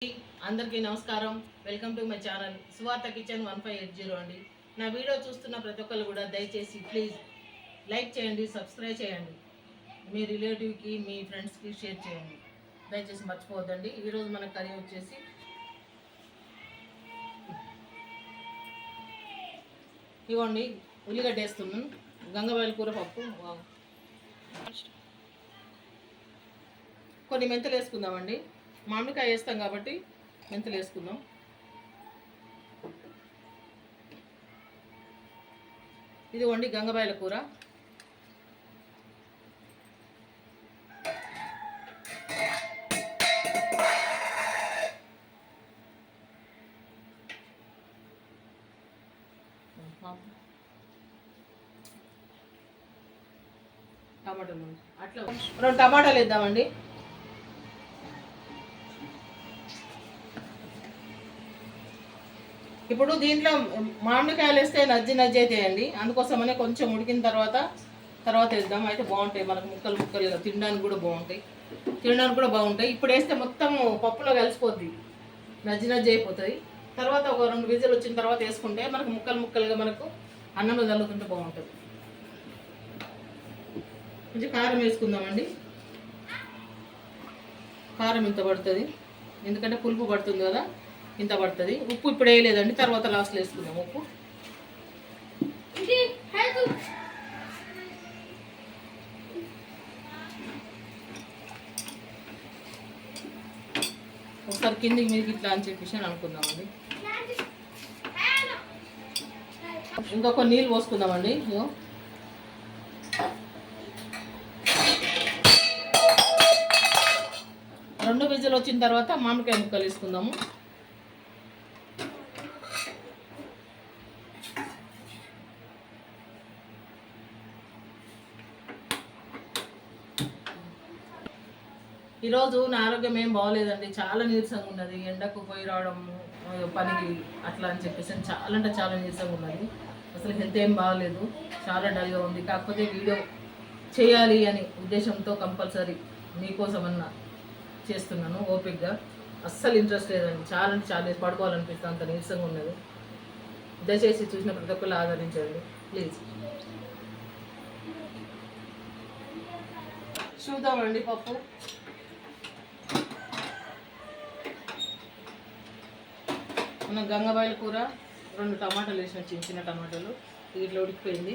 అందరికీ నమస్కారం. Welcome to my channel సువార్త కిచెన్ 1580 అండి. నా వీడియో చూస్తున్న ప్రతి ఒక్కరు కూడా దయచేసి ప్లీజ్ లైక్ చేయండి, సబ్స్క్రైబ్ చేయండి, మీ రిలేటివ్కి మీ ఫ్రెండ్స్కి షేర్ చేయండి, దయచేసి మర్చిపోవద్దండి. ఈరోజు మన కర్రీ వచ్చేసి ఇవ్వండి, ఉల్లిగడ్డ వేస్తున్నాను, గంగవాయల కూర పప్పు, కొన్ని మెంతులు వేసుకుందామండి. మామిడికాయ వేస్తాం కాబట్టి మెంతులు వేసుకుందాం. ఇదిగోండి గంగబాయల కూర. టమాటాలు అట్లా 2 టమాటాలు వేద్దామండి. ఇప్పుడు దీంట్లో మామిడికాయలు వేస్తే నజ్జి అవుతాయండి, అందుకోసమనే కొంచెం ఉడికిన తర్వాత వేద్దాం. అయితే బాగుంటాయి, మనకు ముక్కలు తినడానికి కూడా బాగుంటాయి. ఇప్పుడు వేస్తే మొత్తం పప్పులో కలిసిపోద్ది, నజ్జి అయిపోతుంది. తర్వాత ఒక 2 విజిల్ వచ్చిన తర్వాత వేసుకుంటే మనకు ముక్కలుగా మనకు అన్నంలో చల్లుతుంటే బాగుంటుంది. కొంచెం కారం వేసుకుందామండి. కారం ఇంత పడుతుంది, ఎందుకంటే పులుపు పడుతుంది కదా, ఇంత పడుతుంది. ఉప్పు ఇప్పుడు వేయలేదండి, తర్వాత లాస్ట్లో వేసుకుందాం ఉప్పు. ఒకసారి కిందికి మీదకి ఇట్లా అని చెప్పేసి అనుకుందామండి. ఇంకొక నీళ్ళు పోసుకుందామండి. 2 విజిల్ వచ్చిన తర్వాత మామిడికాయ ముక్కలు వేసుకుందాము. ఈరోజు నా ఆరోగ్యం ఏం బాగోలేదండి, చాలా నీరసంగా ఉన్నది. ఎండకు పోయి రావడం పనికి అట్లా అని చెప్పేసి చాలా అంటే చాలా నీరసంగా ఉన్నది. అసలు హెల్త్ ఏం బాగలేదు, చాలా డల్గా ఉంది. కాకపోతే వీడియో చేయాలి అని ఉద్దేశంతో కంపల్సరీ మీకోసమన్నా చేస్తున్నాను ఓపికగా. అస్సలు ఇంట్రెస్ట్ లేదండి, చాలా అంటే చాలా పడుకోవాలనిపిస్తుంది, అంత నీరసంగా ఉన్నది. దయచేసి చూసిన ప్రతి ఒక్కరు ఆదరించండి ప్లీజ్. చూద్దామండి పప్పు. మన గంగబాయల కూర 2 టమాటాలు వేసిన, చిన్న టమాటాలు, ఇట్లా ఉడికిపోయింది.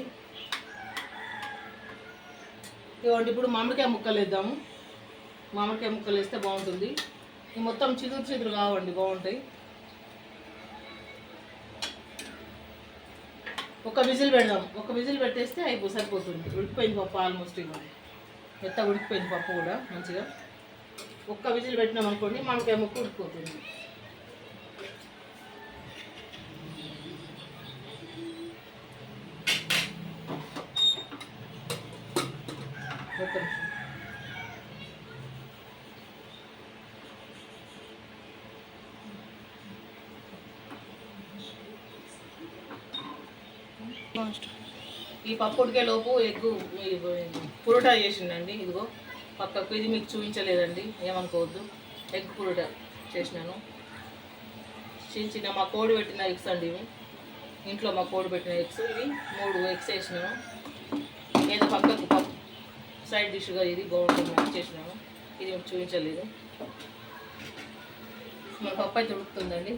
ఇవ్వండి, ఇప్పుడు మామిడికాయ ముక్కలు వేద్దాము. మామిడికాయ ముక్కలు వేస్తే బాగుంటుంది. ఈ మొత్తం చిదురు కావండి, బాగుంటాయి. ఒక విజిల్ పెడదాం, ఒక విజిల్ పెట్టేస్తే సరిపోతుంది. ఉడికిపోయింది పప్పు ఆల్మోస్ట్. ఇవ్వండి, మెత్తగా ఉడికిపోయింది పప్పు కూడా మంచిగా. ఒక్క విజిల్ పెట్టినాం అనుకోండి, మామిడికాయ ముక్క ఉడికిపోతుంది. ఈ పప్పు ఉడికే లోపు ఎగ్గు పురోటా చేసిందండి. ఇదిగో పక్కకు, ఇది మీకు చూపించలేదండి, ఏమనుకోవద్దు. ఎగ్ పురోటా చేసినాను. చిన్న మా కోడి పెట్టిన ఎగ్స్ అండి ఇవి, ఇంట్లో మా కోడి పెట్టిన ఎగ్స్. ఇవి 3 ఎగ్స్ వేసినాను. ఏదో పక్కకు పప్పు సైడ్ డిష్గా ఇది బాగుంటుందని చేసినాను. ఇది మీకు చూపించలేదు. మన పప్పు అయితే ఉడుకుతుందండి.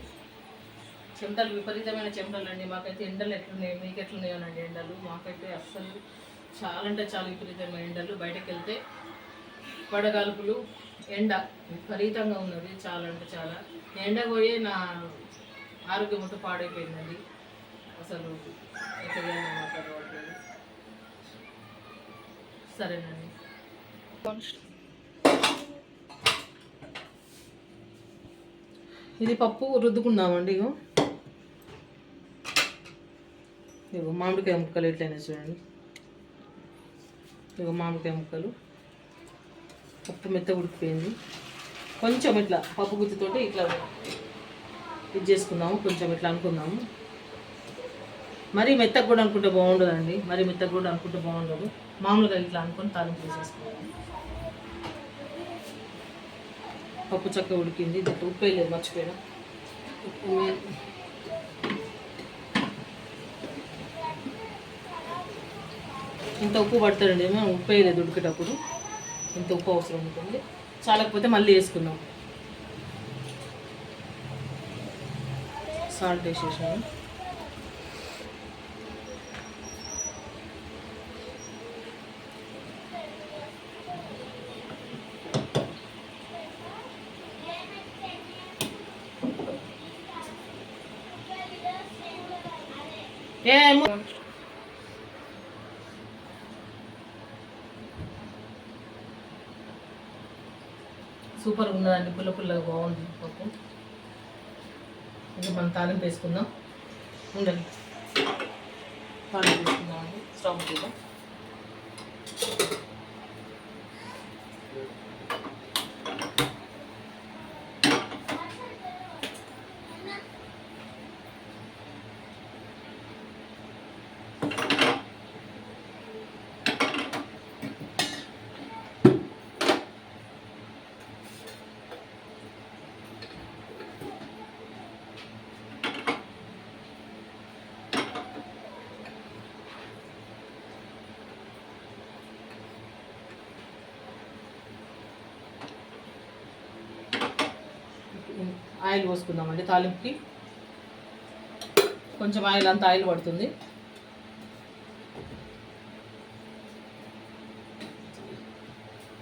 చెమటలు, విపరీతమైన చెమటలు అండి. మాకైతే ఎండలు ఎట్లున్నాయి, మీకు ఎట్లున్నాయోనండి ఎండలు. మాకైతే అస్సలు చాలా అంటే చాలా విపరీతమైన ఎండలు. బయటకు వెళ్తే వడగాల్పులు, ఎండ విపరీతంగా ఉన్నది, చాలా అంటే చాలా. ఎండ పోయి నా ఆరోగ్యం మొత్తం పాడైపోయిందండి. అసలు ఎక్కడ మాట్లాడవట్లేదు. సరేనండి, ఇది పప్పు రుద్దుకుందామండి. ఇగో మామిడికాయ ముక్కలు ఎట్లయినా చూడండి. ఇగో మామిడికాయ ముక్కలు, పప్పు మెత్త ఉడికిపోయింది. కొంచెం ఇట్లా పప్పు గుత్తితోటి ఇట్లా ఇది చేసుకుందాము, కొంచెం ఇట్లా అనుకుందాము. మరీ మెత్తగా కూడా అనుకుంటే బాగుండదండి, మరీ మెత్తగా కూడా అనుకుంటే బాగుండదు. మామూలుగా ఇట్లా అనుకొని తాలింపు వేసేసుకుంటాం. పప్పు చక్క ఉడికింది. ఇది ఉప్పు వేయలేదు, మర్చిపోయినా. ఉప్పు ఇంత ఉప్పు పడతాడండి, మేము ఉప్పు వేయలేదు ఉడికేటప్పుడు. ఇంత ఉప్పు అవసరం ఉంటుంది. చాలకపోతే మళ్ళీ వేసుకుందాం. సాల్ట్ వేసేసాను. ఏమో సూపర్గా ఉన్నదండి, పుల్ల పుల్లగా బాగుంది పప్పు. ఇంకా మనం తాలింపు వేసుకుందాం. ఉండండి, తాలింపు వేసుకుందామండి. స్టవ్ మీద ఆయిల్ పోసుకుందామండి. తాలింపుకి కొంచెం ఆయిల్, అంత ఆయిల్ పడుతుంది.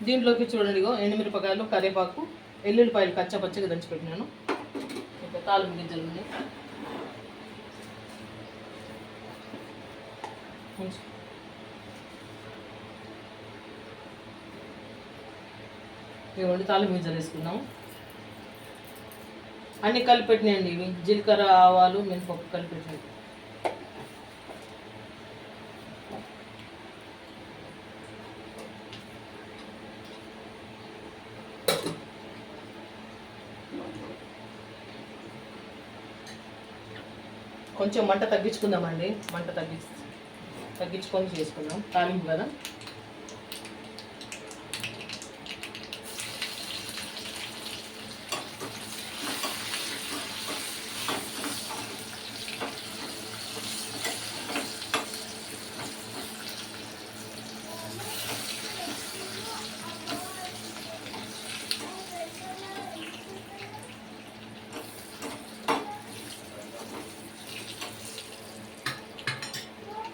దీంట్లోకి చూడండి, ఎండుమిరపకాయలు, కరివేపాకు, ఎల్లుల్లిపాయలు కచ్చపచ్చగా దంచిపెట్టినాను. ఇంకా తాలింపు గింజలు ఉన్నాయి. ఇవ్వండి, తాలింపు గింజలు వేసుకుందాము. అన్నీ కలిపెట్టినాయండి ఇవి. జీలకర్ర, ఆవాలు, మినపప్పు కలిపెట్టినాయి. కొంచెం మంట తగ్గించుకుందామండి. మంట తగ్గించుకొని చేసుకుందాం, తాలింపు కదా.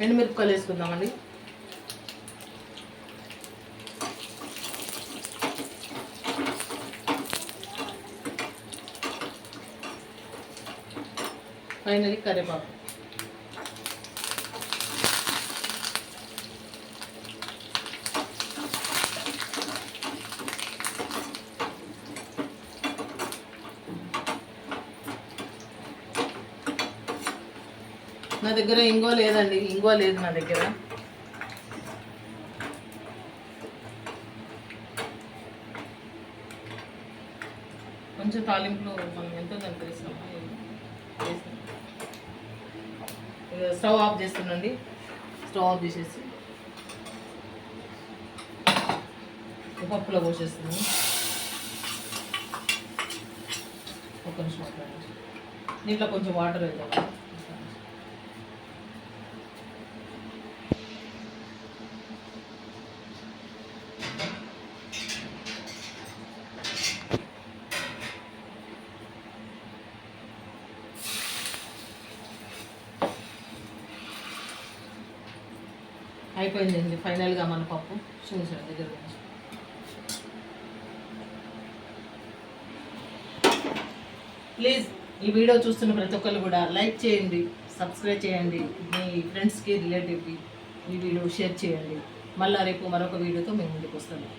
ఎండుమిరపకాయలు వేసుకుందామండి. ఫైనల్లీ కరివేపాకు. నా దగ్గర ఇంగువ లేదండి, ఇంగువ లేదు నా దగ్గర. కొంచెం తాలింపులో మనం ఎంతో దాన్ని వేసినాము. స్టవ్ ఆఫ్ చేస్తున్నాండి. స్టవ్ ఆఫ్ చేసేసి పప్పులో పోసేస్తున్నాను. ఒక నిమిషం దీంట్లో కొంచెం వాటర్ వేద్దాం. అయిపోయిందండి ఫైనల్గా మన పప్పు. చూసాను దగ్గర నుంచి. ప్లీజ్ ఈ వీడియో చూస్తున్న ప్రతి ఒక్కరు కూడా లైక్ చేయండి, సబ్స్క్రైబ్ చేయండి, మీ ఫ్రెండ్స్కి, రిలేటివ్కి ఈ వీడియో షేర్ చేయండి. మళ్ళీ రేపు మరొక వీడియోతో మేము ముందుకు వస్తాము.